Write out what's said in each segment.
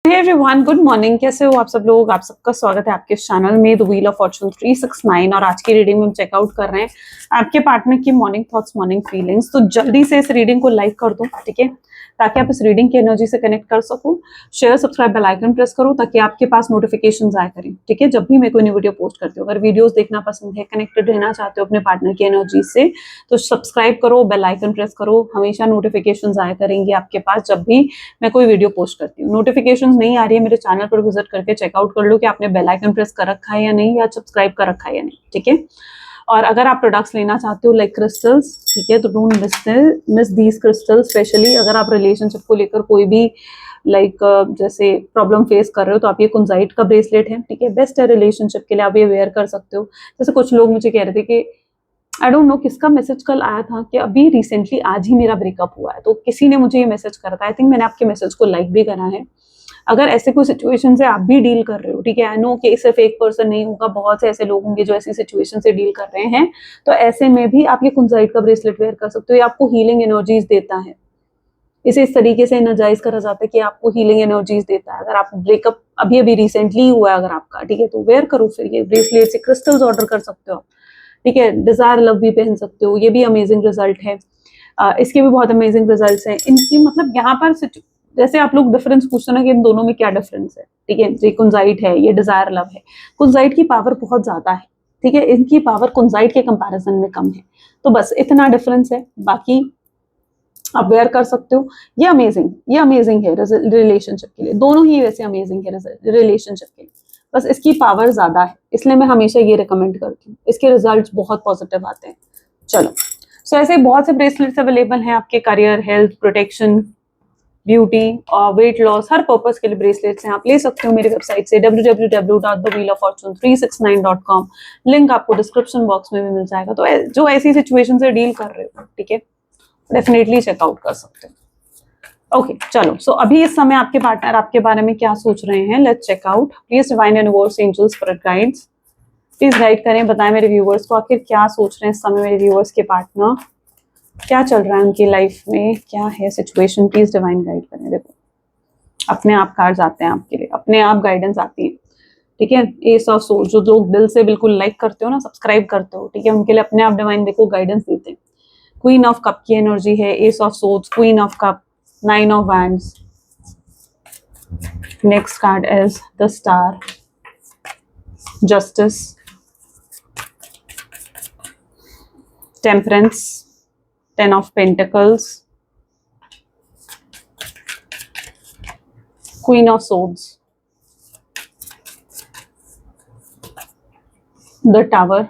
Hey everyone, good morning. कैसे हो आप सब लोग? आप सबका स्वागत है आपके चैनल में द व्हील ऑफ फॉर्चून 369। और आज की रीडिंग में हम चेकआउट कर रहे हैं आपके पार्टनर की मॉर्निंग थॉट्स, मॉर्निंग फीलिंग्स। तो जल्दी से इस रीडिंग को लाइक कर दो, ठीक है, ताकि आप इस रीडिंग की एनर्जी से कनेक्ट कर सको। Share, subscribe, bell icon press करो ताकि आपके पास नोटिफिकेशंस आया करें, ठीक है, जब भी मैं कोई न्यू वीडियो पोस्ट करती हूँ। अगर वीडियोस देखना पसंद है, कनेक्टेड रहना चाहते हो अपने पार्टनर की एनर्जी से, तो सब्सक्राइब करो, बेल आइकन प्रेस करो। हमेशा नोटिफिकेशंस आया करेंगे आपके पास जब भी मैं कोई वीडियो पोस्ट करती हूँ। नोटिफिकेशंस नहीं आ रही है, मेरे चैनल पर विजिट करके चेकआउट कर लो कि आपने बेल आइकन प्रेस कर रखा है या नहीं, या सब्सक्राइब कर रखा है या नहीं, ठीक है। और अगर आप प्रोडक्ट्स लेना चाहते हो लाइक क्रिस्टल्स, ठीक है, तो don't miss these crystals. Specially अगर आप रिलेशनशिप को लेकर कोई भी जैसे प्रॉब्लम फेस कर रहे हो, तो आप ये कुंजाइट का ब्रेसलेट है, ठीक है, बेस्ट है रिलेशनशिप के लिए, आप ये वेयर कर सकते हो। जैसे कुछ लोग मुझे कह रहे थे कि आई डोंट नो किसका मैसेज कल आया था कि अभी रिसेंटली आज ही मेरा ब्रेकअप हुआ है, तो किसी ने मुझे ये मैसेज करा था। आई थिंक मैंने आपके मैसेज को लाइक भी करा है। अगर ऐसे कोई सिचुएशन से आप भी डील कर रहे हो, ठीक है, आई नो कि सिर्फ एक पर्सन नहीं होगा, बहुत से ऐसे लोग होंगे जो ऐसी सिचुएशन से डील कर रहे हैं, तो ऐसे में भी आप ये कुंजाइट का ब्रेसलेट वेयर कर सकते हो। ये आपको हीलिंग एनर्जीज देता है। इसे इस तरीके से एनर्जाइज करा जाता है कि आपको हीलिंग एनर्जीज देता है। अगर आप ब्रेकअप अभी अभी रिसेंटली हुआ है अगर आपका, ठीक है, तो वेयर करो फिर ये ब्रेसलेट। से क्रिस्टल्स ऑर्डर कर सकते हो, ठीक है, डिजायर लव भी पहन सकते हो, ये भी अमेजिंग रिजल्ट है। इसके भी बहुत अमेजिंग रिजल्ट्स हैं इनकी। मतलब यहाँ पर जैसे आप लोग डिफरेंस पूछते ना कि इन दोनों में क्या डिफरेंस है, ठीक है, ये कुंजाइट है, ये डिजायर लव है। कुंजाइट की पावर बहुत ज्यादा है, ठीक है, इनकी पावर कुंजाइट के कंपैरिजन में कम है। तो बस इतना डिफरेंस है, बाकी आप वेयर कर सकते हो। ये अमेजिंग है रिलेशनशिप के लिए। दोनों ही वैसे अमेजिंग है रिलेशनशिप के लिए, बस इसकी पावर ज्यादा है, इसलिए मैं हमेशा ये रिकमेंड करती हूँ। इसके रिजल्ट्स बहुत पॉजिटिव आते हैं। चलो, सो ऐसे बहुत से ब्रेसलेट्स अवेलेबल हैं आपके करियर, हेल्थ, प्रोटेक्शन, ब्यूटी और वेट लॉस, हर पर्पस के लिए ब्रेसलेट्स हैं। आप ले सकते हो मेरी वेबसाइट से www.thewheeloffortune369.com। लिंक आपको डिस्क्रिप्शन बॉक्स में भी मिल जाएगा। तो जो ऐसी सिचुएशन से डील कर रहे हो, ठीक है, डेफिनेटली चेकआउट कर सकते हो। ओके, चलो, सो अभी इस समय आपके पार्टनर आपके बारे में क्या सोच रहे हैं, let's check out. Please divine universe, angels, spirit guides, please guide करें, बताएं मेरे व्यूवर्स को आखिर क्या सोच रहे हैं इस समय मेरे व्यूवर्स के पार्टनर, क्या चल रहा है उनकी लाइफ में, क्या है सिचुएशन। प्लीज डिवाइन गाइड करें। देखो, अपने आप कार्ड्स आते हैं आपके लिए, अपने आप गाइडेंस आती है, ठीक है। एस ऑफ सोर्स, जो लोग दिल से बिल्कुल लाइक करते हो ना, सब्सक्राइब करते हो, ठीक है, उनके लिए अपने आप डिवाइन देखो गाइडेंस देते हैं। क्वीन ऑफ कप की एनर्जी है, ace of source, queen of cup, 9 of wands. Next card is the star, justice, temperance, 10 of pentacles, queen of swords, the tower,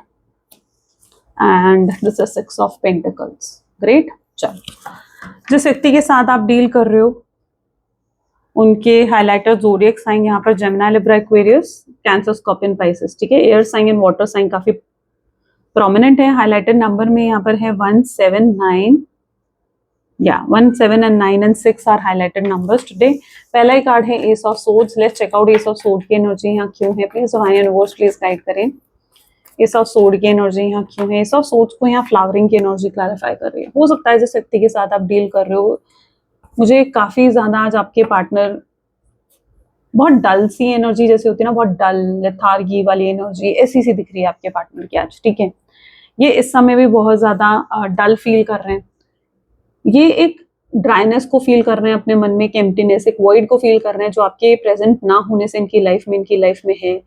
and this is 6 of pentacles. Great. चलो, जिस व्यक्ति के साथ आप deal कर रहे हो उनके हाइलाइटर ज़ोडिएक साइन यहाँ पर Gemini, Libra, Aquarius, Cancer, Scorpion, Pisces, ठीक है। Air sign and water sign काफी प्रोमिनेंट है। हाइलाइटेड नंबर में यहाँ पर है 179, या 17 and 9 and 6 are highlighted numbers today. पहला ही कार्ड है ace of swords. Let's check out ace of sword की एनर्जी यहाँ क्यों है। Please divine universe please guide करें, एस ऑफ सोर्ड की एनर्जी यहाँ क्यों है। एस ऑफ सोर्ड्स को यहाँ फ्लावरिंग की एनर्जी क्लैरिफाई कर रही है। हो सकता है जिस व्यक्ति के साथ आप डील कर रहे हो, मुझे काफी ज्यादा आज आपके पार्टनर बहुत डल सी एनर्जी जैसे होती है ना, बहुत डल लेथार्गी वाली एनर्जी ऐसी सी दिख रही है आपके पार्टनर की आज, ठीक है। ये इस समय भी बहुत ज्यादा डल फील कर रहे हैं, ये एक ड्राइनेस को फील कर रहे हैं अपने मन में, एक एम्प्टीनेस, एक वॉइड को फील कर रहे हैं जो आपके प्रेजेंट ना होने से इनकी लाइफ में है,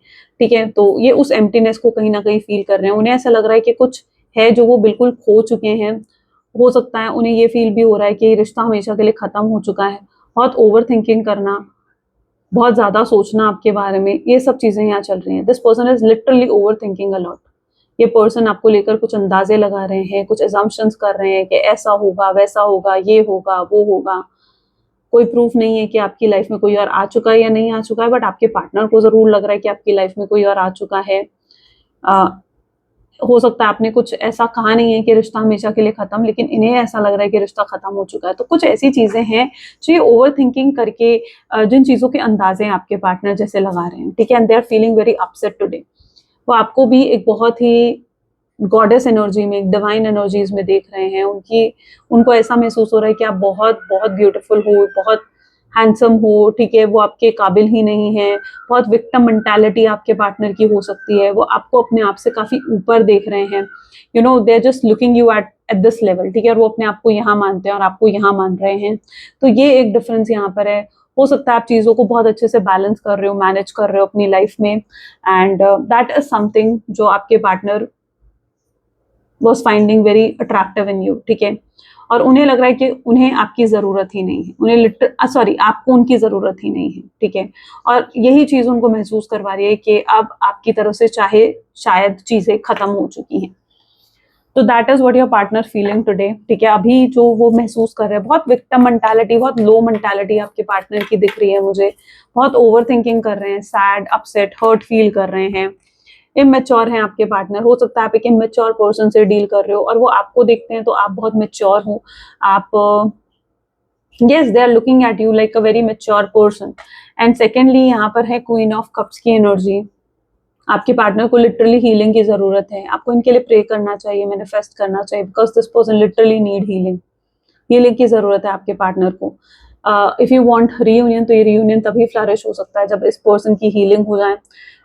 ठीक है। तो ये उस एम्प्टीनेस को कहीं ना कहीं फील कर रहे हैं। उन्हें ऐसा लग रहा है कि कुछ है जो वो बिल्कुल खो चुके हैं। हो सकता है उन्हें ये फील भी हो रहा है कि ये रिश्ता हमेशा के लिए खत्म हो चुका है। बहुत ओवर थिंकिंग करना, बहुत ज्यादा सोचना आपके बारे में, ये सब चीजें यहाँ चल रही हैं। This person is literally over thinking a lot. ये पर्सन आपको लेकर कुछ अंदाजे लगा रहे हैं, कुछ एजम्पशंस कर रहे हैं कि ऐसा होगा, वैसा होगा, ये होगा, वो होगा। कोई प्रूफ नहीं है कि आपकी लाइफ में कोई और आ चुका है या नहीं आ चुका है, बट आपके पार्टनर को जरूर लग रहा है कि आपकी लाइफ में कोई और आ चुका है। हो सकता है आपने कुछ ऐसा कहा नहीं है कि रिश्ता हमेशा के लिए खत्म, लेकिन इन्हें ऐसा लग रहा है कि रिश्ता खत्म हो चुका है। तो कुछ ऐसी चीजें हैं जो ये ओवर थिंकिंग करके जिन चीजों के अंदाजे आपके पार्टनर जैसे लगा रहे हैं, ठीक है, and they are feeling very upset today. वो आपको भी एक बहुत ही गॉडेस एनर्जी में, डिवाइन एनर्जीज में देख रहे हैं। उनको ऐसा महसूस हो रहा है कि आप बहुत बहुत ब्यूटीफुल हो, बहुत हैंडसम हो, ठीक है, वो आपके काबिल ही नहीं है, बहुत विक्टिम मेंटालिटी आपके पार्टनर की हो सकती है, वो आपको अपने आप से काफी ऊपर देख रहे हैं, you know they are just looking you at this level, ठीक है, और वो अपने आप को यहाँ मानते हैं और आपको यहाँ मान रहे हैं। तो ये एक डिफरेंस यहाँ पर है। हो सकता है आप चीजों को बहुत अच्छे से बैलेंस कर रहे हो, मैनेज कर रहे हो अपनी लाइफ में, एंड दैट इज समथिंग जो आपके partner was finding very attractive in you, ठीक है, और उन्हें लग रहा है कि उन्हें आपकी जरूरत ही नहीं है, उन्हें सॉरी आपको उनकी जरूरत ही नहीं है, ठीक है, और यही चीज उनको महसूस करवा रही है कि अब आपकी तरफ से चाहे शायद चीजें खत्म हो चुकी हैं। तो that is what your partner feeling today, ठीक है, अभी जो वो महसूस कर रहे हैं, बहुत विक्टिम मेंटालिटी, बहुत लो मेंटालिटी आपके पार्टनर की दिख रही है मुझे, बहुत ओवर थिंकिंग कर रहे हैं, सैड, अपसेट, हर्ट फील कर रहे हैं, इमेच्योर हैं आपके पार्टनर। हो सकता है आप एक इमेच्योर पर्सन से डील कर रहे हो और वो आपको देखते हैं तो आप बहुत मेच्योर हो, आप yes they are looking at you like a very mature person. And secondly यहाँ पर है क्वीन ऑफ कप्स की एनर्जी। आपके पार्टनर को लिटरली हीलिंग की जरूरत है, आपको इनके लिए प्रे करना चाहिए, मैनिफेस्ट करना चाहिए, because this person literally need healing, healing की जरूरत है आपके पार्टनर को। इफ यू वांट रीयूनियन, तो ये रीयूनियन तभी फ्लरिश हो सकता है जब इस पर्सन की हीलिंग हो जाए,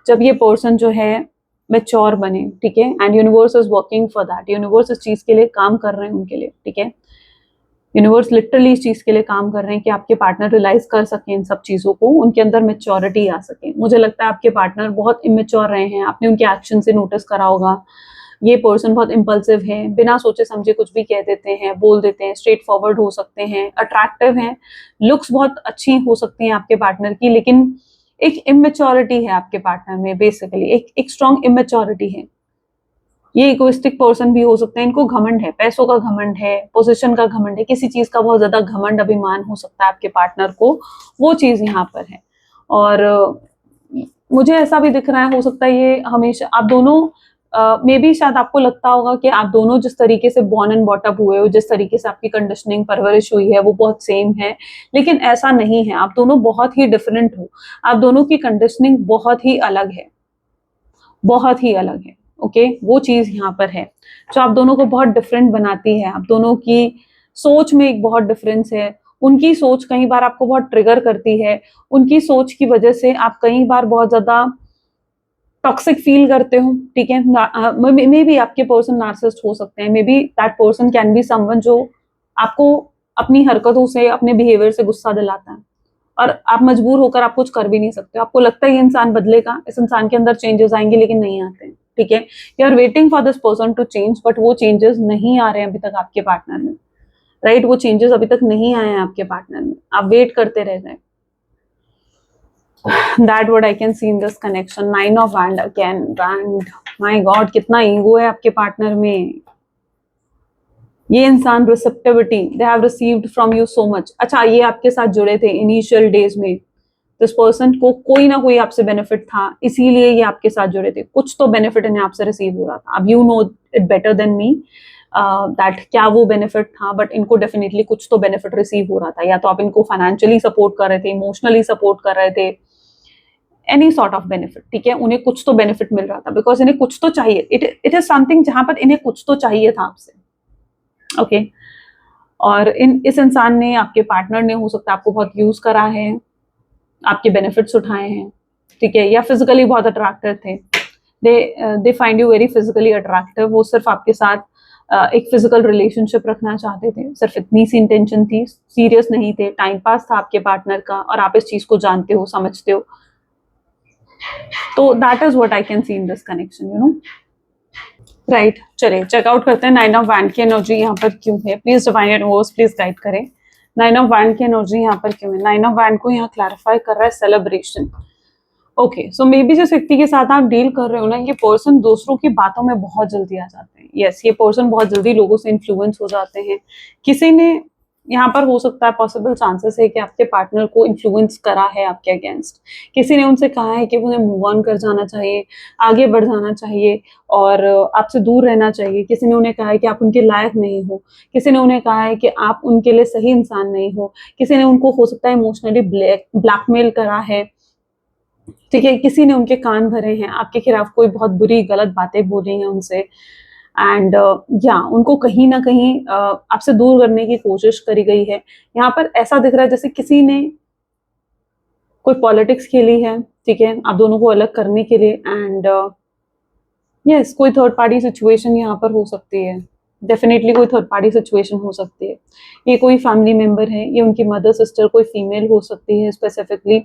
जब ये पर्सन जो है मेच्योर बने, ठीक है, and universe is working for that, universe इस चीज के लिए काम कर रहे हैं उनके लिए, ठीक है, यूनिवर्स लिटरली इस चीज के लिए काम कर रहे हैं कि आपके पार्टनर रियलाइज कर सके इन सब चीजों को, उनके अंदर मेच्योरिटी आ सके। मुझे लगता है आपके पार्टनर बहुत इमेच्योर रहे हैं, आपने उनके एक्शन से नोटिस करा होगा, ये पर्सन बहुत इम्पल्सिव है, बिना सोचे समझे कुछ भी कह देते हैं, बोल देते हैं, स्ट्रेट फॉरवर्ड हो सकते हैं, अट्रैक्टिव हैं, लुक्स बहुत अच्छी हो सकती हैं आपके पार्टनर की, लेकिन एक इमेच्योरिटी है आपके पार्टनर में, बेसिकली एक स्ट्रॉन्ग इमेच्योरिटी है। ये इगोइस्टिक पर्सन भी हो सकते हैं, इनको घमंड है, पैसों का घमंड है, पोजीशन का घमंड है, किसी चीज का बहुत ज्यादा घमंड अभिमान हो सकता है आपके पार्टनर को, वो चीज यहाँ पर है। और मुझे ऐसा भी दिख रहा है, हो सकता है ये हमेशा आप दोनों मे बी शायद आपको लगता होगा कि आप दोनों जिस तरीके से बॉर्न एंड बॉटअप हुए हो, जिस तरीके से आपकी कंडीशनिंग परवरिश हुई है वो बहुत सेम है, लेकिन ऐसा नहीं है, आप दोनों बहुत ही डिफरेंट हो, आप दोनों की कंडीशनिंग बहुत ही अलग है, बहुत ही अलग है, ओके, वो चीज यहाँ पर है जो आप दोनों को बहुत डिफरेंट बनाती है। आप दोनों की सोच में एक बहुत डिफरेंस है, उनकी सोच कई बार आपको बहुत ट्रिगर करती है, उनकी सोच की वजह से आप कई बार बहुत ज्यादा टॉक्सिक फील करते हो, ठीक है, मे बी आपके पर्सन नार्सिसिस्ट हो सकते हैं, may be that person can be someone जो आपको अपनी हरकतों से, अपने बिहेवियर से गुस्सा दिलाता है और आप मजबूर होकर आप कुछ कर भी नहीं सकते, आपको लगता है ये इंसान बदलेगा, इस इंसान के अंदर चेंजेस आएंगे, लेकिन नहीं आते हैं, ठीक है, you are waiting for this person to change, but वो चेंजेस नहीं आ रहे हैं अभी तक आपके पार्टनर में, राइट, वो चेंजेस अभी तक नहीं आए हैं आपके पार्टनर में, आप वेट करते रह जाए। That what I can see in this connection. 9 of Wand again, Wand, my God, कितना ईगो है आपके पार्टनर में। ये इंसान receptivity, they have received from you so much. अच्छा, ये आपके साथ जुड़े थे इनिशियल डेज में, दिस पर्सन को कोई ना कोई आपसे बेनिफिट था, इसीलिए ये आपके साथ जुड़े थे, कुछ तो बेनिफिट इन्हें आपसे रिसीव हो रहा था। अब you know it better than me that क्या वो बेनिफिट था, बट इनको डेफिनेटली कुछ तो बेनिफिट रिसीव हो रहा था, या तो आप इनको फाइनेंशियली सपोर्ट कर रहे थे, इमोशनली सपोर्ट कर रहे थे, एनी सॉर्ट ऑफ बेनिफिट, ठीक है, उन्हें कुछ तो बेनिफिट मिल रहा था, बिकॉज इन्हें कुछ तो चाहिए, इट इज समथिंग जहां पर इन्हें कुछ तो चाहिए था आपसे, ओके, और इस इंसान ने, आपके पार्टनर ने, हो सकता है आपको बहुत यूज करा है, आपके बेनिफिट्स उठाए हैं, ठीक है, या फिजिकली बहुत अट्रैक्टिव थे, they find you very physically attractive, वो सिर्फ आपके साथ एक फिजिकल रिलेशनशिप रखना चाहते थे, सिर्फ इतनी सी इंटेंशन थी, सीरियस नहीं थे, टाइम पास था आपके पार्टनर का, और आप इस चीज को जानते हो, समझते हो। तो that is what I can see in this connection, you know, right. चलिए चेकआउट करते हैं 9 ऑफ वैंड की एनर्जी यहाँ पर क्यों है, please divine universe please guide करें, 9 ऑफ वैंड की एनर्जी यहाँ पर क्यों है। 9 ऑफ वैंड को यहाँ क्लैरिफाई कर रहा है celebration, okay, so may be जिस व्यक्ति के साथ आप डील कर रहे हो ना, ये पर्सन दूसरों की बातों में बहुत जल्दी आ जाते हैं, यस, ये पर्सन बहुत जल्दी लोगों से इन्फ्लुएंस हो जाते हैं। किसी ने यहाँ पर, हो सकता है पॉसिबल चांसेस है कि आपके पार्टनर को इन्फ्लुएंस करा है आपके अगेंस्ट, किसी ने उनसे कहा है कि उन्हें मूव ऑन कर जाना चाहिए, आगे बढ़ जाना चाहिए और आपसे दूर रहना चाहिए, किसी ने उन्हें कहा है कि आप उनके लायक नहीं हो, किसी ने उन्हें कहा है कि आप उनके लिए सही इंसान नहीं हो, किसी ने उनको, हो सकता है, इमोशनली ब्लैकमेल करा है, ठीक है, किसी ने उनके कान भरे हैं, आपके खिलाफ कोई बहुत बुरी गलत बातें बोली हैं उनसे, एंड या उनको कहीं ना कहीं आपसे दूर करने की कोशिश करी गई है। यहाँ पर ऐसा दिख रहा है जैसे किसी ने कोई पॉलिटिक्स खेली है, ठीक है, आप दोनों को अलग करने के लिए। एंड यस, कोई थर्ड पार्टी सिचुएशन यहाँ पर हो सकती है, डेफिनेटली कोई थर्ड पार्टी सिचुएशन हो सकती है। ये कोई फैमिली मेंबर है, ये उनकी मदर सिस्टर कोई फीमेल हो सकती है स्पेसिफिकली,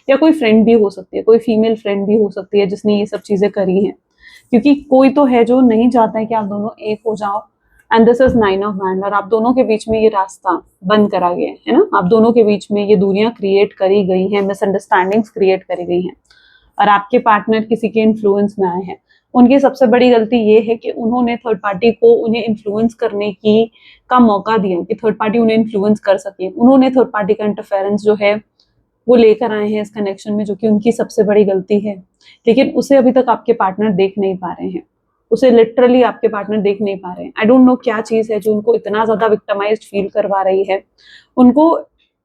या कोई फ्रेंड भी हो सकती है, कोई फीमेल फ्रेंड भी हो सकती है जिसने ये सब चीजें करी हैं। क्योंकि कोई तो है जो नहीं चाहता है कि आप दोनों एक हो जाओ। And this is 9 of wand, और आप दोनों के बीच में ये रास्ता बंद करा गया है ना, आप दोनों के बीच में ये दूरियां क्रिएट करी गई हैं, मिसअंडरस्टैंडिंग्स क्रिएट करी गई हैं, और आपके पार्टनर किसी के इन्फ्लुएंस में आए हैं। उनकी सबसे बड़ी गलती ये है कि उन्होंने थर्ड पार्टी को उन्हें इन्फ्लुएंस करने की का मौका दिया कि थर्ड पार्टी उन्हें इन्फ्लुएंस कर सके। उन्होंने थर्ड पार्टी का इंटरफेरेंस जो है वो लेकर आए हैं इस कनेक्शन में, जो कि उनकी सबसे बड़ी गलती है। लेकिन उसे अभी तक आपके पार्टनर देख नहीं पा रहे हैं, उसे लिटरली आपके पार्टनर देख नहीं पा रहे हैं। आई डोंट नो क्या चीज है जो उनको इतना ज्यादा विक्टिमाइज्ड फील करवा रही है। उनको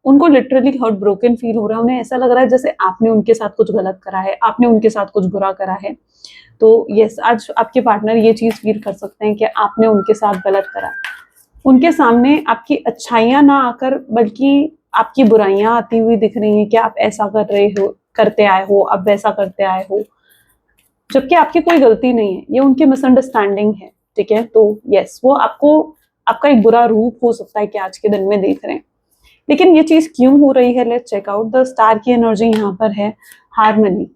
उनको लिटरली हर्ट ब्रोकन फील हो रहा है। उन्हें ऐसा लग रहा है जैसे आपने उनके साथ कुछ गलत करा है, आपने उनके साथ कुछ बुरा करा है। तो यस, आज आपके पार्टनर ये चीज फील कर सकते हैं कि आपने उनके साथ गलत करा। उनके सामने आपकी अच्छाइयां ना आकर बल्कि आपकी बुराइयां आती हुई दिख रही हैं कि आप ऐसा कर रहे हो, करते आए हो, आप वैसा करते आए हो, जबकि आपकी कोई गलती नहीं है, ये उनकी मिसअंडरस्टैंडिंग है। ठीक है, तो यस, वो आपको आपका एक बुरा रूप हो सकता है कि आज के दिन में देख रहे हैं। लेकिन ये चीज क्यों हो रही है, let's check out. The star की एनर्जी यहाँ पर है हार्मनी।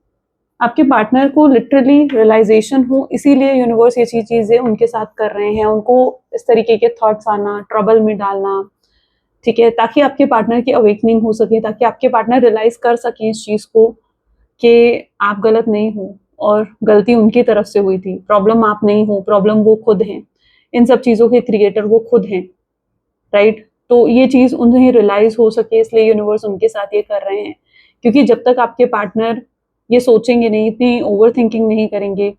आपके पार्टनर को लिटरली रियलाइजेशन हो, इसीलिए यूनिवर्स ये चीजें उनके साथ कर रहे हैं, उनको इस तरीके के थॉट्स आना, ट्रबल में डालना, ठीक है, ताकि आपके पार्टनर की अवेकनिंग हो सके, ताकि आपके पार्टनर रियलाइज कर सके इस चीज को कि आप गलत नहीं हो और गलती उनकी तरफ से हुई थी। प्रॉब्लम आप नहीं हो, प्रॉब्लम वो खुद हैं, इन सब चीजों के क्रिएटर वो खुद हैं, राइट। तो ये चीज उन्हें रियलाइज हो सके, इसलिए यूनिवर्स उनके साथ ये कर रहे हैं। क्योंकि जब तक आपके पार्टनर ये सोचेंगे नहीं, इतनी ओवर थिंकिंग नहीं करेंगे,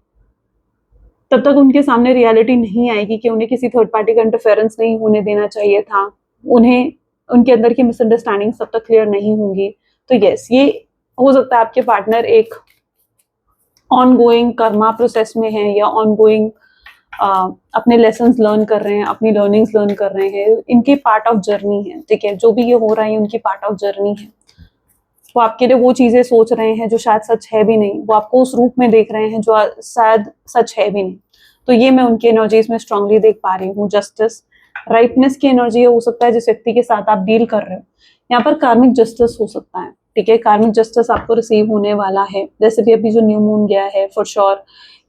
तब तक उनके सामने रियलिटी नहीं आएगी कि उन्हें किसी थर्ड पार्टी का इंटरफेरेंस नहीं होने देना चाहिए था। उन्हें उनके अंदर की मिसअंडरस्टैंडिंग तब तक क्लियर नहीं होंगी। तो यस, ये हो सकता है आपके पार्टनर एक ऑन गोइंग कर्मा प्रोसेस में है, या ऑन गोइंग अपने लेसन्स लर्न कर रहे हैं, अपनी लर्निंग्स लर्न कर रहे हैं, इनकी पार्ट ऑफ जर्नी है। ठीक है, जो भी ये हो रहा है उनकी पार्ट ऑफ जर्नी है। वो आपके लिए वो चीजें सोच रहे हैं जो शायद सच है भी नहीं, वो आपको उस रूप में देख रहे हैं जो शायद सच है भी नहीं। तो ये मैं उनकी एनर्जीज में स्ट्रांगली देख पा रही हूँ। जस्टिस, राइटनेस की एनर्जी हो सकता है जिस व्यक्ति के साथ आप डील कर रहे हो। यहाँ पर कार्मिक जस्टिस हो सकता है। ठीक है, कार्मिक जस्टिस आपको रिसीव होने वाला है। जैसे भी अभी जो न्यू मून गया है, फॉर श्योर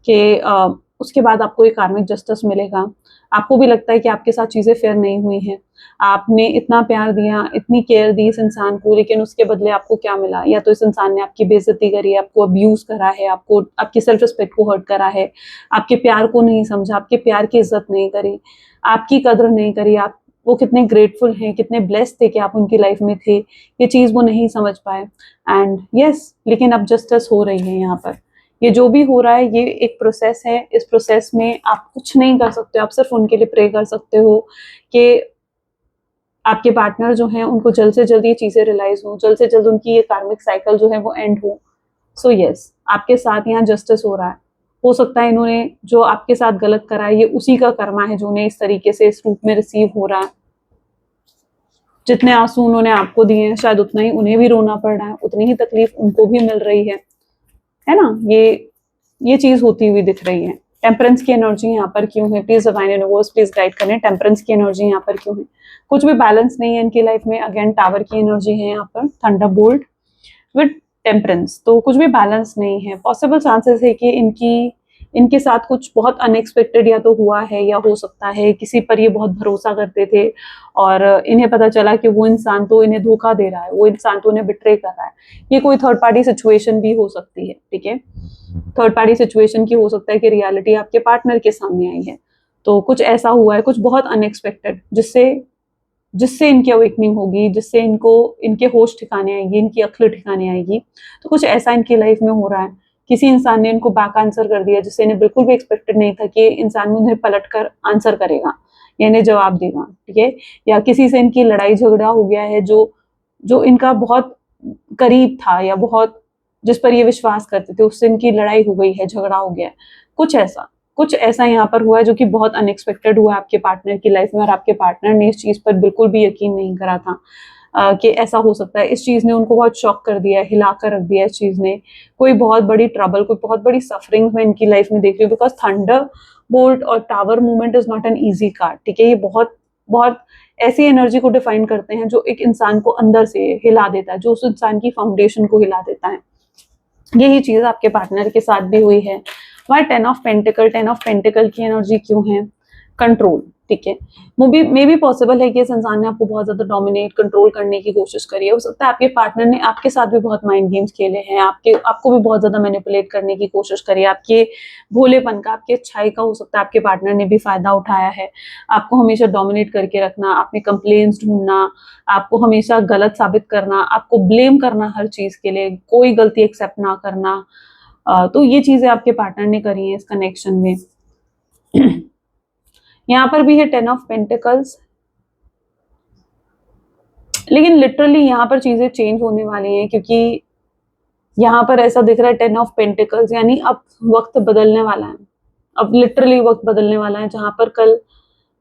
कि उसके बाद आपको एक कार्मिक जस्टिस मिलेगा। आपको भी लगता है कि आपके साथ चीजें फेयर नहीं हुई हैं, आपने इतना प्यार दिया, इतनी केयर दी इस इंसान को, लेकिन उसके बदले आपको क्या मिला? या तो इस इंसान ने आपकी बेइज्जती करी है, आपको अब्यूज करा है, आपको आपकी सेल्फ रिस्पेक्ट को हर्ट करा है, आपके प्यार को नहीं समझा, आपके प्यार की इज्जत नहीं करी, आपकी कदर नहीं करी, आप वो कितने ग्रेटफुल हैं, कितने ब्लेस्ड थे कि आप उनकी लाइफ में थे, ये चीज वो नहीं समझ पाए। एंड यस, लेकिन अब जस्टिस हो रही है यहाँ पर। ये जो भी हो रहा है ये एक प्रोसेस है। इस प्रोसेस में आप कुछ नहीं कर सकते, आप सिर्फ उनके लिए प्रे कर सकते हो कि आपके पार्टनर जो हैं उनको जल्द से जल्द ये चीजें रियलाइज हो, जल्द से जल्द उनकी ये कार्मिक साइकिल जो है वो एंड हो। सो यस, आपके साथ यहाँ जस्टिस हो रहा है। हो सकता है इन्होंने जो आपके साथ गलत करा है ये उसी का कर्मा है जो उन्हें इस तरीके से इस रूप में रिसीव हो रहा है। जितने आंसू उन्होंने आपको दिए हैं शायद उतना ही उन्हें भी रोना पड़ रहा है, उतनी ही तकलीफ उनको भी मिल रही है ना। ये चीज होती हुई दिख रही है। टेम्परेंस की एनर्जी यहाँ पर क्यों है? Please divine universe please guide करें, टेम्परेंस की एनर्जी यहाँ पर क्यों है? कुछ भी बैलेंस नहीं है इनकी लाइफ में। अगेन टावर की एनर्जी है यहाँ पर, थंडरबोल्ट विद टेम्परेंस, तो कुछ भी बैलेंस नहीं है। पॉसिबल चांसेस है कि इनके साथ कुछ बहुत अनएक्सपेक्टेड या तो हुआ है, या हो सकता है किसी पर ये बहुत भरोसा करते थे और इन्हें पता चला कि वो इंसान तो इन्हें धोखा दे रहा है, वो इंसान तो इन्हें बिट्रे कर रहा है। ये कोई थर्ड पार्टी सिचुएशन भी हो सकती है। ठीक है, थर्ड पार्टी सिचुएशन की हो सकता है कि रियलिटी आपके पार्टनर के सामने आई है, तो कुछ ऐसा हुआ है, कुछ बहुत अनएक्सपेक्टेड, जिससे इनकी अवेकनिंग होगी, जिससे इनको इनके होश ठिकाने आएगी, इनकी अक्ल ठिकाने आएगी। तो कुछ ऐसा इनकी लाइफ में हो रहा है। किसी इंसान ने इनको बैक आंसर कर दिया जिससे इन्हें बिल्कुल भी एक्सपेक्टेड नहीं था कि इंसान उन्हें पलट कर आंसर करेगा या इन्हें जवाब देगा। ठीक है, या किसी से इनकी लड़ाई झगड़ा हो गया है जो जो इनका बहुत करीब था, या बहुत जिस पर ये विश्वास करते थे, उससे इनकी लड़ाई हो गई है, झगड़ा हो गया है। कुछ ऐसा यहाँ पर हुआ है जो कि बहुत अनएक्सपेक्टेड हुआ है आपके पार्टनर की लाइफ में, और आपके पार्टनर ने इस चीज पर बिल्कुल भी यकीन नहीं करा था। कि ऐसा हो सकता है, इस चीज ने उनको बहुत शॉक कर दिया है, हिला कर रख दिया है इस चीज ने, कोई बहुत बड़ी ट्रबल, कोई बहुत बड़ी सफरिंग में इनकी लाइफ में देख रही हूँ, बिकॉज थंडर बोल्ट और tower movement is not an easy card, ठीक है। ये बहुत बहुत ऐसी एनर्जी को डिफाइन करते हैं जो एक इंसान को अंदर से हिला देता है, जो उस इंसान की फाउंडेशन को हिला देता है। यही चीज आपके पार्टनर के साथ भी हुई है। Why 10 of pentacle, 10 of pentacle की एनर्जी क्यों है? कंट्रोल, ठीक है। मे भी पॉसिबल है कि इस इंसान ने आपको बहुत ज्यादा डोमिनेट, कंट्रोल करने की कोशिश करी है। हो सकता है आपके पार्टनर ने आपके साथ भी बहुत माइंड गेम्स खेले हैं, आपको भी बहुत ज्यादा मैनिपुलेट करने की कोशिश करी है। आपके भोलेपन का, आपकी अच्छाई का हो सकता है आपके पार्टनर ने भी फायदा उठाया है। आपको हमेशा डोमिनेट करके रखना, आपने कंप्लेन्स ढूंढना, आपको हमेशा गलत साबित करना, आपको ब्लेम करना हर चीज के लिए, कोई गलती एक्सेप्ट ना करना। तो ये चीजें आपके पार्टनर ने करी है इस कनेक्शन में। यहाँ पर भी है 10 ऑफ पेंटिकल्स, लेकिन लिटरली यहाँ पर चीजें चेंज होने वाली हैं, क्योंकि यहाँ पर ऐसा दिख रहा है 10 ऑफ पेंटिकल्स, यानी अब वक्त बदलने वाला है। अब लिटरली वक्त बदलने वाला है, जहां पर कल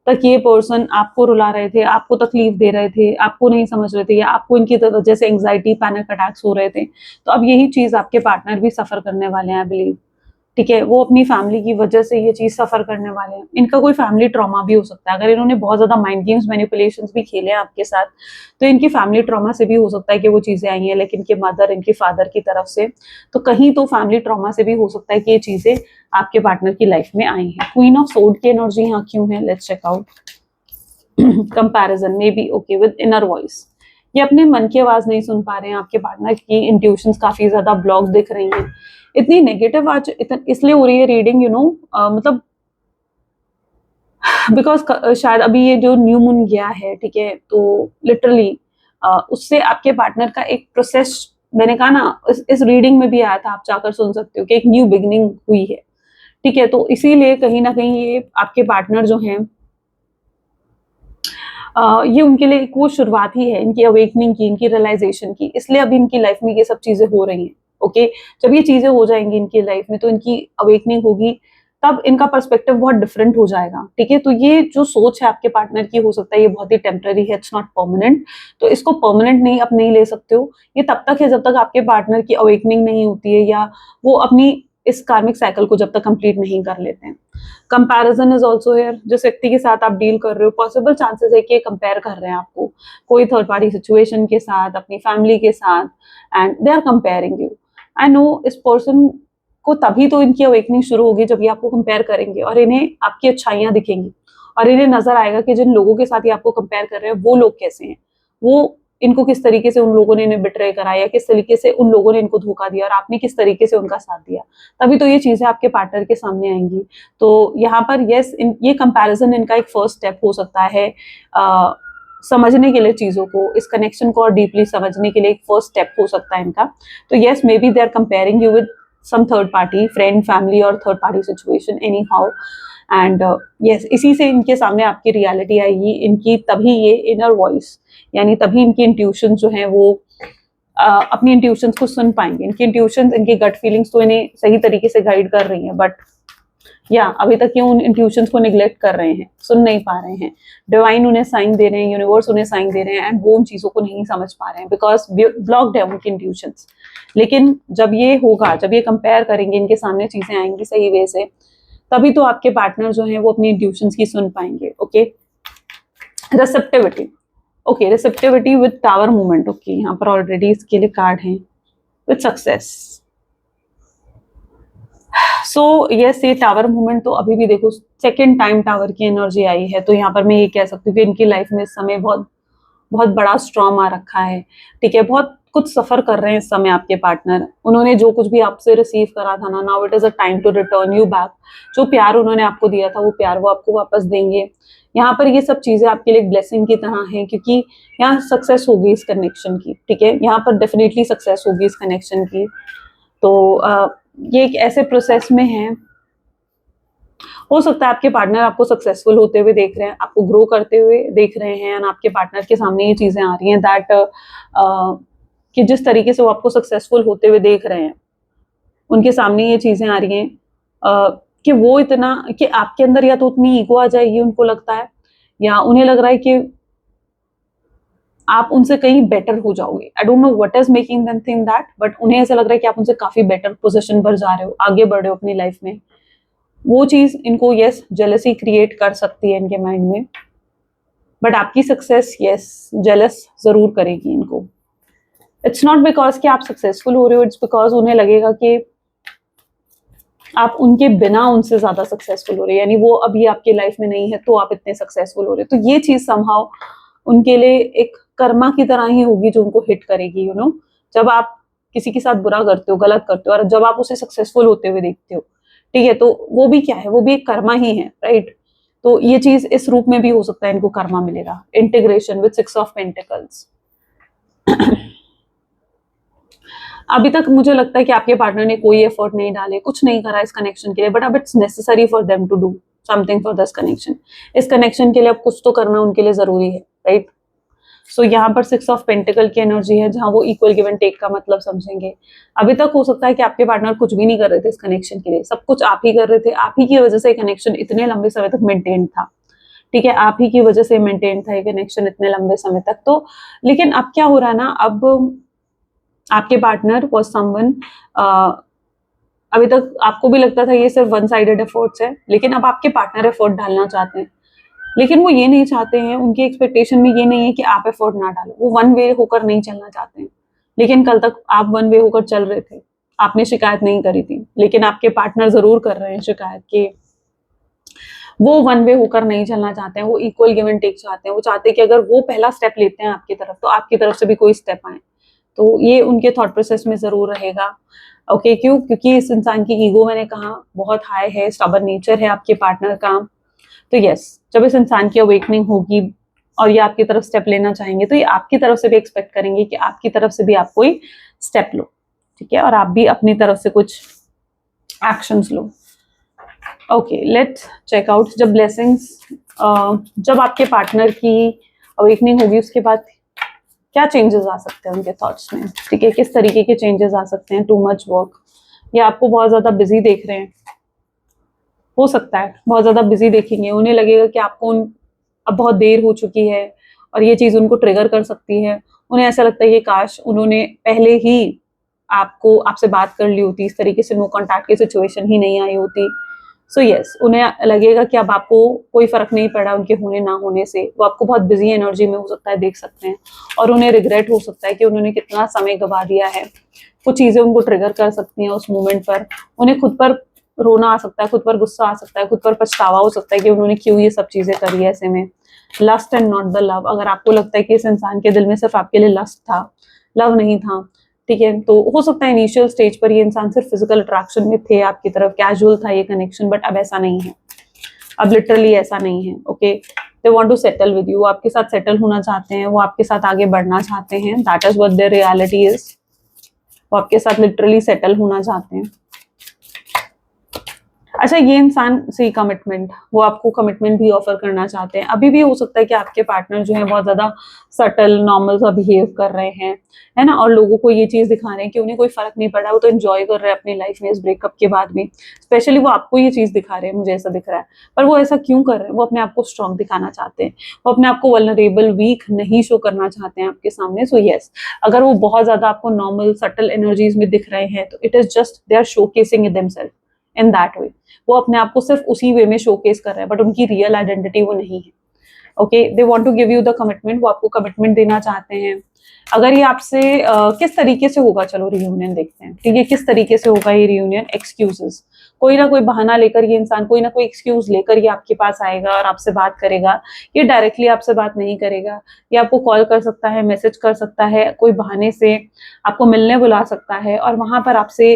तक ये पर्सन आपको रुला रहे थे, आपको तकलीफ दे रहे थे, आपको नहीं समझ रहे थे, या आपको इनकी वजह से एंग्जाइटी, पैनिक अटैक्स हो रहे थे, तो अब यही चीज आपके पार्टनर भी सफर करने वाले हैं, आई बिलीव, ठीक है। वो अपनी फैमिली की वजह से ये चीज सफर करने वाले हैं। इनका कोई फैमिली ट्रॉमा भी हो सकता है, अगर इन्होंने बहुत ज्यादा माइंड गेम्स, मैनिपुलेशंस भी खेले हैं आपके साथ, तो इनकी फैमिली ट्रॉमा से भी हो सकता है कि वो चीजें आई हैं, लेकिन इनके मदर, इनके फादर की तरफ से, तो कहीं तो फैमिली ट्रॉमा से भी हो सकता है कि ये चीजें आपके पार्टनर की लाइफ में आई हैं। क्वीन ऑफ सोर्ड की एनर्जी यहाँ क्यों है? Let's check out. Comparison maybe okay with inner voice, ये अपने मन की आवाज नहीं सुन पा रहे हैं, आपके पार्टनर की इंट्यूशंस काफी ज्यादा ब्लॉक दिख रही हैं। इतनी नेगेटिव आज इसलिए हो रही है रीडिंग, मतलब बिकॉज शायद अभी ये जो न्यू मून गया है, ठीक है, तो लिटरली उससे आपके पार्टनर का एक प्रोसेस, मैंने कहा ना इस रीडिंग में भी आया था, आप जाकर सुन सकते हो कि एक न्यू बिगनिंग हुई है, ठीक है। तो इसीलिए कहीं ना कहीं ये आपके पार्टनर जो हैं, ये उनके लिए एक वो शुरुआत ही है इनकी अवेकनिंग की, इनकी रियलाइजेशन की, इसलिए अभी इनकी लाइफ में ये सब चीजें हो रही हैं। ओके, जब ये चीजें हो जाएंगी इनकी लाइफ में, तो इनकी अवेकनिंग होगी, तब इनका पर्सपेक्टिव बहुत डिफरेंट हो जाएगा, ठीक है। तो ये जो सोच है आपके पार्टनर की, हो सकता है ये बहुत ही टेम्पररी है, इट्स नॉट परमानेंट, तो इसको परमानेंट नहीं आप नहीं ले सकते हो। ये तब तक है जब तक आपके पार्टनर की अवेकनिंग नहीं होती है, या वो अपनी इस कार्मिक साइकिल को जब तक कंप्लीट नहीं कर लेते हैं। कंपैरिजन इज ऑल्सो हेयर, जिस व्यक्ति के साथ आप डील कर रहे हो, पॉसिबल चांसेस है कि ये कंपेयर कर रहे हैं आपको कोई थर्ड पार्टी सिचुएशन के साथ, अपनी फैमिली के साथ, and they are comparing you. I know इस पर्सन को तभी तो इनकी अवेकनिंग शुरू होगी जब ये आपको कंपेयर करेंगे, और इन्हें आपकी अच्छाइयां दिखेंगी, और इन्हें नजर आएगा कि जिन लोगों के साथ ये आपको कंपेयर कर रहे हैं वो लोग कैसे हैं, वो इनको किस तरीके से उन लोगों ने इन्हें बिट्रे करा, या किस तरीके से उन लोगों ने इनको धोखा दिया, और आपने किस तरीके से उनका साथ दिया। तभी तो ये चीजें आपके पार्टनर के सामने आएंगी। तो यहाँ पर यस, ये कंपैरिजन इनका एक फर्स्ट स्टेप हो सकता है समझने के लिए, चीजों को, इस कनेक्शन को और डीपली समझने के लिए एक फर्स्ट स्टेप हो सकता है इनका। तो yes, maybe they are comparing you with some third party, friend, family और third party situation, anyhow, and yes, इसी से इनके सामने आपकी रियलिटी आएगी, इनकी तभी ये इनर वॉइस, यानी तभी इनकी इंट्यूशन जो है वो अपनी इंट्यूशंस को सुन पाएंगे। इनकी इंट्यूशंस, इनकी गट फीलिंग्स तो इन्हें सही तरीके से गाइड कर रही हैं, बट या अभी तक ये उन इंट्यूशंस को निग्लेक्ट कर रहे हैं, सुन नहीं पा रहे हैं। डिवाइन उन्हें साइन दे रहे हैं, यूनिवर्स उन्हें साइन दे रहे हैं, एंड वो उन चीजों को नहीं समझ पा रहे हैं बिकॉज ब्लॉक्ड है उनकी इंट्यूशंस। लेकिन जब ये होगा, जब ये कंपेयर करेंगे, इनके सामने चीजें आएंगी सही वे से, तभी तो आपके पार्टनर जो है वो अपनी इंट्यूशंस की सुन पाएंगे। Okay, receptivity, okay, receptivity with tower movement, okay, यहाँ पर ऑलरेडी इसके लिए कार्ड हैं, विद सक्सेस। सो यस, ये टावर मूवमेंट तो अभी भी देखो सेकेंड टाइम टावर की एनर्जी आई है, तो यहाँ पर मैं ये कह सकती हूँ कि इनकी लाइफ में इस समय बहुत बहुत बड़ा स्ट्रॉम आ रखा है, ठीक है। बहुत कुछ सफर कर रहे हैं इस समय आपके पार्टनर। उन्होंने जो कुछ भी आपसे रिसीव करा था ना, now it is a time to return you back. जो प्यार उन्होंने आपको दिया था, वो प्यार वो आपको वापस देंगे। यहाँ पर ये सब चीजें आपके लिए एक ब्लेसिंग की तरह है, क्योंकि यहाँ सक्सेस होगी इस कनेक्शन की, ठीक है। यहाँ पर डेफिनेटली सक्सेस होगी इस कनेक्शन की। तो ये एक ऐसे प्रोसेस में है, हो सकता है आपके पार्टनर आपको सक्सेसफुल होते हुए देख रहे हैं, आपको ग्रो करते हुए देख रहे हैं, एंड आपके पार्टनर के सामने ये चीजें आ रही हैं दैट कि जिस तरीके से वो आपको सक्सेसफुल होते हुए देख रहे हैं, उनके सामने ये चीजें आ रही हैं कि वो इतना, कि आपके अंदर या तो उतनी ईगो आ जाएगी, उनको लगता है, या उन्हें लग रहा है कि आप उनसे कहीं बेटर हो जाओगे। I don't know what is making them think that, but उन्हें ऐसा लग रहा है कि आप उनसे काफी बेटर पोजीशन पर जा रहे हो, आगे बढ़ रहे हो अपनी लाइफ में। वो चीज इनको यस जेलसी क्रिएट कर सकती है इनके माइंड में, बट आपकी सक्सेस यस जेलस जरूर करेगी इनको। इट्स नॉट बिकॉज कि आप सक्सेसफुल हो रहे हो, इट्स बिकॉज उन्हें लगेगा कि आप उनके बिना उनसे ज्यादा सक्सेसफुल हो रहे हैं, यानी वो अभी आपकी लाइफ में नहीं है तो आप इतने सक्सेसफुल हो रहे हो। तो ये चीज समहाउ उनके लिए एक कर्मा की तरह ही होगी जो उनको हिट करेगी, यू नो। जब आप किसी के साथ बुरा करते हो, गलत करते हो, और जब आप उसे सक्सेसफुल होते हुए देखते हो, ठीक है, तो वो भी क्या है, वो भी एक कर्मा ही है, राइट। तो ये चीज इस रूप में भी हो सकता है इनको कर्मा मिलेगा, इंटीग्रेशन विद 6 ऑफ पेंटिकल्स। अभी तक मुझे लगता है कि आपके पार्टनर ने कोई एफर्ट नहीं डाले, कुछ नहीं करा इस कनेक्शन के लिए, बट अब it's necessary for them to do something for this connection. इस कनेक्शन के लिए अब कुछ तो करना उनके लिए जरूरी है, राइट। सो यहाँ पर 6 ऑफ पेंटिकल की एनर्जी है, जहां वो इक्वल गिव एंड टेक का मतलब समझेंगे। अभी तक हो सकता है कि आपके पार्टनर कुछ भी नहीं कर रहे थे इस कनेक्शन के लिए, सब कुछ आप ही कर रहे थे, आप ही की वजह से कनेक्शन इतने लंबे समय तक मेंटेन था, ठीक है, आप ही की वजह से मेंटेन था ये कनेक्शन इतने लंबे समय तक। तो लेकिन अब क्या हो रहा है ना, अब आपके पार्टनर वॉज समवन, अभी तक आपको भी लगता था ये सिर्फ वन साइडेड एफर्ट्स है, लेकिन अब आपके पार्टनर एफर्ट डालना चाहते हैं, लेकिन वो ये नहीं चाहते हैं, उनकी एक्सपेक्टेशन में ये नहीं है कि आप एफर्ट ना डालो, वो वन वे होकर नहीं चलना चाहते हैं। लेकिन कल तक आप वन वे होकर चल रहे थे, आपने शिकायत नहीं करी थी, लेकिन आपके पार्टनर जरूर कर रहे हैं शिकायत कि वो वन वे होकर नहीं चलना चाहते हैं, वो इक्वल गिव एंड टेक चाहते हैं। वो चाहते हैं कि अगर वो पहला स्टेप लेते हैं आपकी तरफ, तो आपकी तरफ से भी कोई स्टेप आए। तो ये उनके थॉट प्रोसेस में जरूर रहेगा। ओके, क्यों? क्योंकि इस इंसान की ईगो, मैंने कहा, बहुत हाई है, स्टबर्न नेचर है आपके पार्टनर का। तो यस, जब इस इंसान की अवेकनिंग होगी और ये आपकी तरफ स्टेप लेना चाहेंगे, तो ये आपकी तरफ से भी एक्सपेक्ट करेंगे कि आपकी तरफ से भी आप कोई स्टेप लो, ठीक है, और आप भी अपनी तरफ से कुछ एक्शंस लो। ओके, लेट्स चेक आउट जब ब्लेसिंग्स, जब आपके पार्टनर की अवेकनिंग होगी उसके बाद क्या चेंजेस आ सकते हैं उनके थॉट्स में, ठीक है, किस तरीके के चेंजेस आ सकते हैं। टू मच वर्क, या आपको बहुत ज्यादा बिजी देख रहे हैं, हो सकता है बहुत ज्यादा बिजी देखेंगे, उन्हें लगेगा कि आपको अब बहुत देर हो चुकी है, और ये चीज उनको ट्रिगर कर सकती है। उन्हें ऐसा लगता है कि काश उन्होंने पहले ही आपसे बात कर ली होती, इस तरीके से नो कॉन्टैक्ट की सिचुएशन ही नहीं आई होती। सो यस, उन्हें लगेगा कि अब आपको कोई फर्क नहीं पड़ा उनके होने ना होने से, वो आपको बहुत बिजी एनर्जी में हो सकता है देख सकते हैं, और उन्हें रिग्रेट हो सकता है कि उन्होंने कितना समय गवा दिया है। कुछ चीजें उनको ट्रिगर कर सकती हैं उस मोमेंट पर, उन्हें खुद पर रोना आ सकता है, खुद पर गुस्सा आ सकता है, खुद पर पछतावा हो सकता है कि उन्होंने क्यों ये सब चीजें करी है ऐसे में। Lust and not the love, अगर आपको लगता है कि इस इंसान के दिल में सिर्फ आपके लिए लस्ट था, लव नहीं था, ठीक है, तो हो सकता है इनिशियल स्टेज पर ये इंसान सिर्फ फिजिकल अट्रैक्शन में थे आपकी तरफ, कैजुअल था ये कनेक्शन, बट अब ऐसा नहीं है, अब लिटरली ऐसा नहीं है। Okay, they want to settle with you, आपके साथ सेटल होना चाहते हैं, वो आपके साथ आगे बढ़ना चाहते हैं, that is what their reality is. वो आपके साथ लिटरली सेटल होना चाहते हैं। अच्छा, ये इंसान से कमिटमेंट, वो आपको कमिटमेंट भी ऑफर करना चाहते हैं। अभी भी हो सकता है कि आपके पार्टनर जो है बहुत ज्यादा सटल नॉर्मल सा बिहेव कर रहे हैं, है ना, और लोगों को ये चीज दिखा रहे हैं कि उन्हें कोई फर्क नहीं पड़ा, वो तो एंजॉय कर रहे हैं अपनी लाइफ में इस ब्रेकअप के बाद भी। स्पेशली वो आपको ये चीज दिखा रहे हैं, मुझे ऐसा दिख रहा है, पर वो ऐसा क्यों कर रहे हैं? वो अपने आप को स्ट्रॉन्ग दिखाना चाहते हैं, वो अपने आप को वल्नरेबल वीक नहीं शो करना चाहते हैं आपके सामने। सो यस, अगर वो बहुत ज्यादा आपको नॉर्मल सटल एनर्जीज में दिख रहे हैं, तो it is just they are showcasing themselves in that way. वो अपने आप को सिर्फ उसी वे में शोकेस कर रहे हैं, बट उनकी रियल आइडेंटिटी वो नहीं है। Okay, they want to give you the commitment, वो आपको कमिटमेंट देना चाहते हैं। अगर ये आपसे किस तरीके से होगा, चलो रियूनियन देखते हैं, ठीक है, किस तरीके से होगा ये रियूनियन। एक्सक्यूजेस, कोई ना कोई बहाना लेकर ये इंसान, कोई ना कोई एक्सक्यूज लेकर ये आपके पास आएगा और आपसे बात करेगा। ये डायरेक्टली आपसे बात नहीं करेगा, ये आपको कॉल कर सकता है, मैसेज कर सकता है, कोई बहाने से आपको मिलने बुला सकता है, और वहां पर आपसे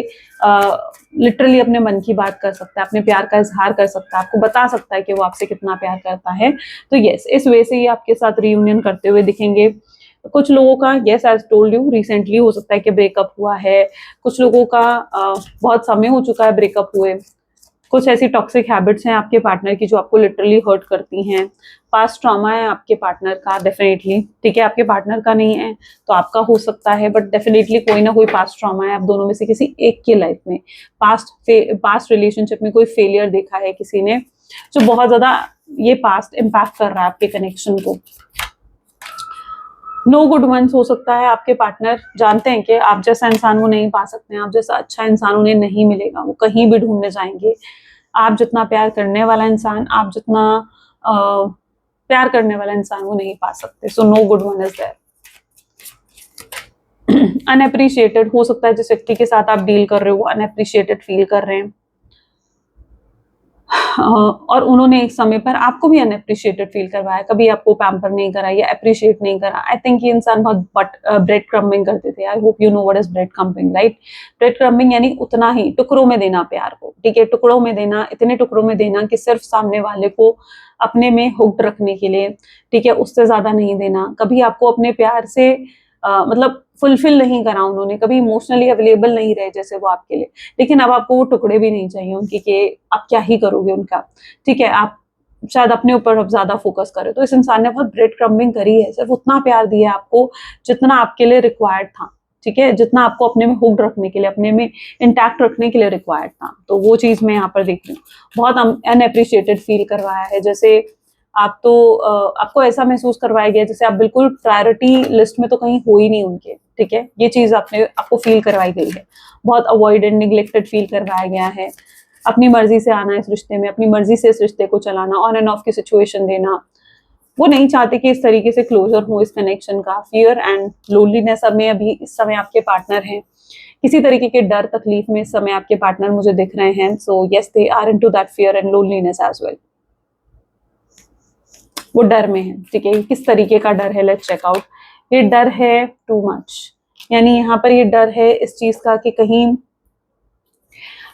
लिटरली अपने मन की बात कर सकता है, अपने प्यार का इजहार कर सकता है, आपको बता सकता है कि वो आपसे कितना प्यार करता है। तो यस, इस वे से ये आपके साथ रियूनियन करते हुए दिखेंगे। कुछ लोगों का yes, as told you, recently हो सकता है कि ब्रेकअप हुआ है, कुछ लोगों का बहुत समय हो चुका है ब्रेकअप हुए, कुछ ऐसी टॉक्सिक हैबिट्स हैं आपके पार्टनर की जो आपको लिटरली हर्ट करती हैं, पास्ट ट्रॉमा है आपके पार्टनर का डेफिनेटली, ठीक है, आपके पार्टनर का नहीं है तो आपका हो सकता है, बट डेफिनेटली कोई ना कोई पास्ट ट्रॉमा है आप दोनों में से किसी एक की लाइफ में। पास्ट रिलेशनशिप में कोई फेलियर देखा है किसी ने, जो बहुत ज्यादा ये पास्ट इम्पैक्ट कर रहा है आपके कनेक्शन को। नो गुड वंस हो सकता है, आपके पार्टनर जानते हैं कि आप जैसा इंसान वो नहीं पा सकते हैं, आप जैसा अच्छा इंसान उन्हें नहीं मिलेगा, वो कहीं भी ढूंढने जाएंगे। आप जितना प्यार करने वाला इंसान, आप जितना प्यार करने वाला इंसान वो नहीं पा सकते। So no good one is there. Unappreciated हो सकता है, जिस व्यक्ति के साथ आप डील कर रहे हो अनएप्रिशिएटेड फील कर रहे हैं, और उन्होंने एक समय पर आपको भी अनएप्रिशिएटेड फील करवाया, कभी आपको पैम्पर नहीं करा या अप्रिशिएट नहीं करा। आई थिंक ये इंसान बहुत ब्रेड क्रम्बिंग करते थे। I hope you know what is bread crumbing, right? Bread crumbing यानी उतना ही टुकड़ों में देना प्यार को, ठीक है, टुकड़ों में देना, इतने टुकड़ों में देना कि सिर्फ सामने वाले को अपने में हुक्ड रखने के लिए, ठीक है, उससे ज्यादा नहीं देना। कभी आपको अपने प्यार से मतलब फुलफिल नहीं करा उन्होंने, कभी इमोशनली अवेलेबल नहीं रहे जैसे वो आपके लिए, लेकिन अब आपको वो टुकड़े भी नहीं चाहिए उनके कि आप क्या ही करोगे उनका, ठीक है, आप शायद अपने ऊपर अब ज्यादा फोकस करें। तो इस इंसान ने बहुत ब्रेड क्रम्बिंग करी है, सिर्फ उतना प्यार दिया आपको जितना आपके लिए रिक्वायर्ड था, ठीक है, जितना आपको अपने में हुक्ड रखने के लिए, अपने में इंटैक्ट रखने के लिए रिक्वायर्ड था। तो वो चीज मैं यहाँ पर देख रही हूँ, बहुत अनएप्रिशिएटेड फील करवाया है। जैसे आप तो आपको ऐसा महसूस करवाया गया जैसे आप बिल्कुल प्रायोरिटी लिस्ट में तो कहीं हो ही नहीं उनके, ठीक है, ये चीज आपको फील करवाई गई है। बहुत अवॉइडेड, निग्लेक्टेड फील करवाया गया है। अपनी मर्जी से आना इस रिश्ते में, अपनी मर्जी से इस रिश्ते को चलाना, ऑन एंड ऑफ की सिचुएशन देना। वो नहीं चाहते कि इस तरीके से क्लोजर हो इस कनेक्शन का। फियर एंड लोनलीनेस में अभी इस समय आपके पार्टनर हैं, किसी तरीके के डर तकलीफ में इस समय आपके पार्टनर मुझे दिख रहे हैं। So yes, they are into that fear and loneliness as well. वो डर में है, ठीक है, किस तरीके का डर है, लेट्स चेक आउट। ये डर है टू मच, यानी यहाँ पर ये डर है इस चीज का कि कहीं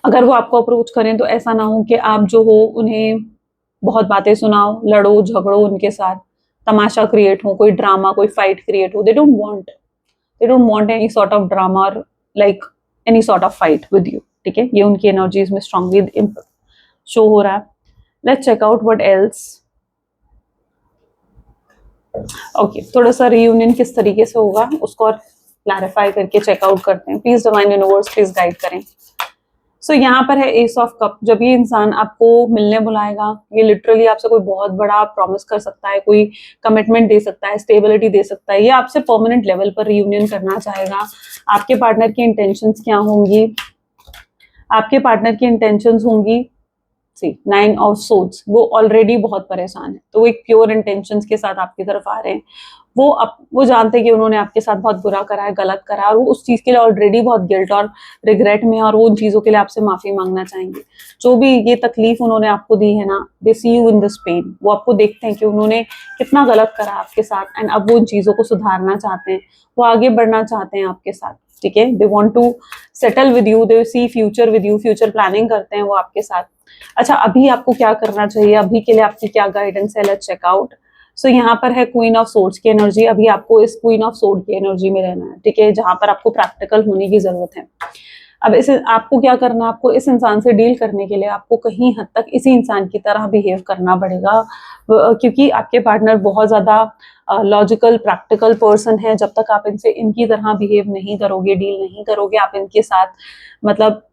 अगर वो आपको अप्रोच करें तो ऐसा ना हो कि आप जो हो उन्हें बहुत बातें सुनाओ, लड़ो झगड़ो उनके साथ, तमाशा क्रिएट हो, कोई ड्रामा, कोई फाइट क्रिएट हो। They don't want any sort of drama और like any sort of fight with you, ठीक है, ये उनकी एनर्जीज में स्ट्रांगली शो हो रहा है। Let's check out what else. Okay, थोड़ा सा रियूनियन किस तरीके से होगा उसको और क्लैरिफाई करके चेकआउट करते हैं। Please divine universe please guide करें। सो यहाँ पर है एस ऑफ कप। जब ये इंसान आपको मिलने बुलाएगा, ये लिटरली आपसे कोई बहुत बड़ा प्रॉमिस कर सकता है, कोई कमिटमेंट दे सकता है, स्टेबिलिटी दे सकता है, ये आपसे परमानेंट लेवल पर रियूनियन करना चाहेगा। आपके पार्टनर की इंटेंशंस क्या होंगी? आपके पार्टनर की इंटेंशंस होंगी, सी 9 ऑफ सोर्ड्स, वो ऑलरेडी बहुत परेशान है, तो वो एक प्योर इंटेंशंस के साथ आपकी तरफ आ रहे हैं। वो जानते हैं कि उन्होंने आपके साथ बहुत बुरा करा है, गलत करा है, और वो उस चीज के लिए ऑलरेडी बहुत गिल्ट और रिग्रेट में है, और वो उन चीजों के लिए आपसे माफी मांगना चाहेंगे। जो भी ये तकलीफ उन्होंने आपको दी है ना, दे सी यू इन दिस पेन। वो आपको देखते हैं कि उन्होंने कितना गलत करा आपके साथ, एंड अब वो उन चीजों को सुधारना चाहते हैं, वो आगे बढ़ना चाहते हैं आपके साथ, ठीक है। They want to settle with you, they see future with you, future planning करते हैं वो आपके साथ। अच्छा, अभी आपको क्या करना चाहिए, अभी के लिए आपकी क्या गाइडेंस है, लेट्स चेक आउट। सो यहाँ पर है क्वीन ऑफ सोर्ड्स की एनर्जी। अभी आपको इस क्वीन ऑफ सोर्ड की एनर्जी में रहना है, ठीक है, जहां पर आपको प्रैक्टिकल होने की जरूरत है। अब इसे आपको क्या करना है, आपको इस इंसान से डील करने के लिए आपको कहीं हद तक इसी इंसान की तरह बिहेव करना पड़ेगा, क्योंकि आपके पार्टनर बहुत ज्यादा लॉजिकल प्रैक्टिकल पर्सन है। जब तक आप इनसे इनकी तरह बिहेव नहीं करोगे, डील नहीं करोगे, आप इनके साथ मतलब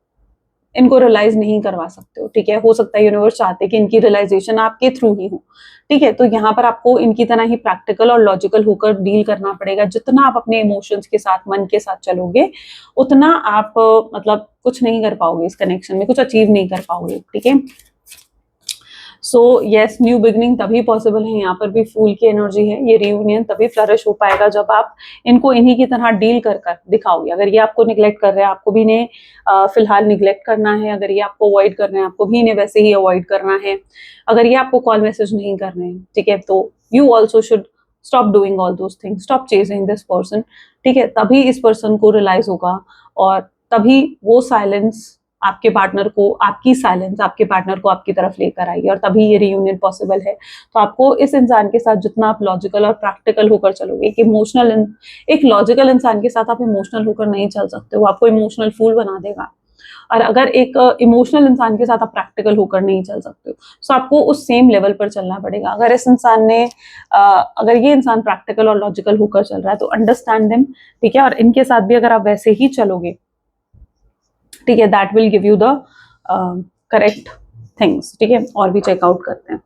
इनको रियलाइज नहीं करवा सकते हो, ठीक है। हो सकता है यूनिवर्स चाहते कि इनकी रियलाइजेशन आपके थ्रू ही हो, ठीक है। तो यहाँ पर आपको इनकी तरह ही प्रैक्टिकल और लॉजिकल होकर डील करना पड़ेगा। जितना आप अपने इमोशंस के साथ, मन के साथ चलोगे, उतना आप मतलब कुछ नहीं कर पाओगे इस कनेक्शन में, कुछ अचीव नहीं कर पाओगे, ठीक है। सो यस, न्यू बिगनिंग तभी पॉसिबल है, यहाँ पर भी फूल की एनर्जी है। ये रियूनियन तभी फ्लरिश हो पाएगा जब आप इनको इन्हीं की तरह डील कर कर दिखाओगे। अगर ये आपको निगलेक्ट कर रहे हैं, आपको भी इन्हें फिलहाल निगलेक्ट करना है। अगर ये आपको अवॉइड कर रहे हैं, आपको भी इन्हें वैसे ही अवॉइड करना है। अगर ये आपको कॉल मैसेज नहीं कर रहे हैं, ठीक है, तो you also should stop doing all those things, stop chasing this person, ठीक है। तभी इस पर्सन को रियलाइज होगा, और तभी वो साइलेंस आपके पार्टनर को, आपकी साइलेंस आपके पार्टनर को आपकी तरफ लेकर आएगी, और तभी ये रियूनियन पॉसिबल है। तो आपको इस इंसान के साथ जितना आप लॉजिकल और प्रैक्टिकल होकर चलोगे, एक लॉजिकल इंसान के साथ आप इमोशनल होकर नहीं चल सकते, वो आपको इमोशनल फूल बना देगा। और अगर एक इमोशनल इंसान के साथ आप प्रैक्टिकल होकर नहीं चल सकते हो, तो आपको उस सेम लेवल पर चलना पड़ेगा। अगर इस इंसान ने अगर ये इंसान प्रैक्टिकल और लॉजिकल होकर चल रहा है, तो अंडरस्टैंड देम, ठीक है। और इनके साथ भी अगर आप वैसे ही चलोगे, ठीक है, that will give you the correct things, ठीक है। और भी चेकआउट करते हैं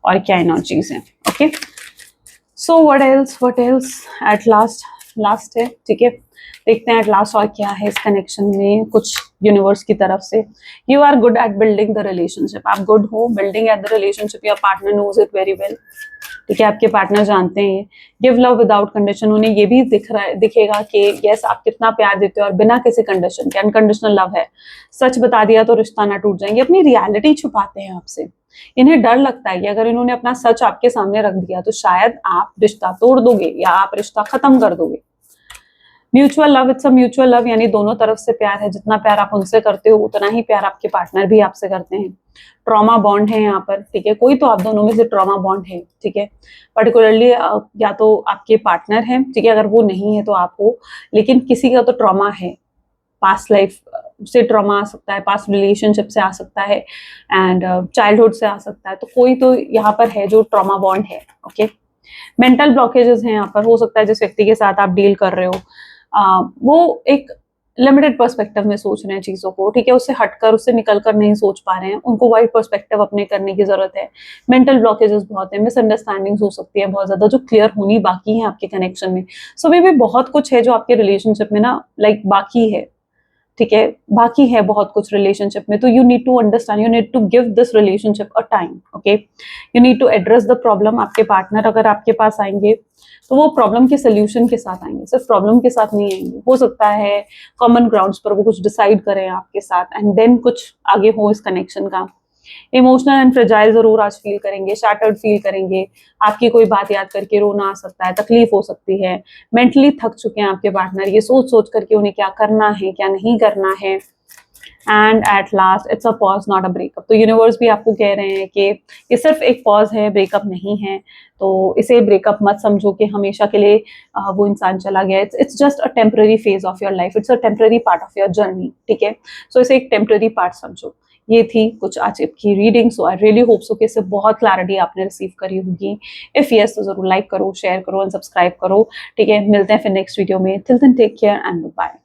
और क्या एनर्जीज हैं, okay. So what else at last है, ठीक है। देखते हैं एट लास्ट और क्या है इस कनेक्शन में कुछ यूनिवर्स की तरफ से। You are good at building the relationship, आप गुड हो building at the relationship, your partner knows it very well, ठीक है। आपके पार्टनर जानते हैं ये। गिव लव विदाउट कंडीशन, उन्हें ये भी दिखेगा कि यस आप कितना प्यार देते हो और बिना किसी कंडीशन के, अनकंडीशनल लव है। सच बता दिया तो रिश्ता ना टूट जाएंगे, अपनी रियलिटी छुपाते हैं आपसे। इन्हें डर लगता है कि अगर इन्होंने अपना सच आपके सामने रख दिया तो शायद आप रिश्ता तोड़ दोगे या आप रिश्ता खत्म कर दोगे। Mutual love, it's a mutual love, यानी दोनों तरफ से प्यार है। जितना प्यार आप उनसे करते हो उतना ही प्यार आपके पार्टनर भी आपसे करते हैं। ट्रॉमा बॉन्ड है यहाँ पर, ठीक है। कोई तो आप दोनों में से ट्रॉमा बॉन्ड है, ठीक है। पर्टिकुलरली या तो आपके पार्टनर है, ठीक है, अगर वो नहीं है तो आप हो, लेकिन किसी का तो ट्रॉमा है। पास्ट लाइफ से ट्रॉमा आ सकता है, पास्ट रिलेशनशिप से आ सकता है, एंड चाइल्डहुड से आ सकता है। तो कोई तो यहाँ पर है जो ट्रॉमा बॉन्ड है, ओके। मेंटल ब्लॉकेजेस हैं यहाँ पर, हो सकता है जिस व्यक्ति के साथ आप डील कर रहे हो वो एक लिमिटेड पर्सपेक्टिव में सोच रहे हैं चीजों को, ठीक है। उससे हटकर, उससे निकलकर नहीं सोच पा रहे हैं, उनको वाइड पर्सपेक्टिव अपने करने की जरूरत है। मेंटल ब्लॉकेजेस बहुत है, मिसअंडरस्टैंडिंग्स हो सकती है बहुत ज्यादा जो क्लियर होनी बाकी है आपके कनेक्शन में। सो भी बहुत कुछ है जो आपके रिलेशनशिप में ना लाइक बाकी है, ठीक है। बाकी है बहुत कुछ रिलेशनशिप में, तो you need to understand, you need to give this relationship a time, okay. You need to address the problem. आपके पार्टनर अगर आपके पास आएंगे तो वो प्रॉब्लम के सोल्यूशन के साथ आएंगे, सिर्फ प्रॉब्लम के साथ नहीं आएंगे। हो सकता है कॉमन ग्राउंड्स पर वो कुछ डिसाइड करें आपके साथ एंड देन कुछ आगे हो इस कनेक्शन का। इमोशनल एंड फ्रेजाइल जरूर आज फील करेंगे, शैटर्ड फील करेंगे। आपकी कोई बात याद करके रोना आ सकता है, तकलीफ हो सकती है। मेंटली थक चुके हैं आपके पार्टनर, ये सोच सोच करके उन्हें क्या करना है क्या नहीं करना है। And at last it's a pause not a breakup. तो यूनिवर्स भी आपको कह रहे हैं कि ये सिर्फ एक पॉज है, ब्रेकअप नहीं है। तो इसे ब्रेकअप मत समझो कि हमेशा के लिए वो इंसान चला गया। It's just a temporary phase of your life, it's a temporary part of your journey, ठीक है। सो इसे एक टेम्पररी पार्ट समझो। ये थी कुछ आज की reading. So I really hope so कि इससे बहुत क्लैरिटी आपने रिसीव करी होगी। इफ यस तो जरूर लाइक करो, शेयर करो एंड सब्सक्राइब करो, ठीक है। मिलते हैं फिर नेक्स्ट वीडियो में। Till then take care and bye.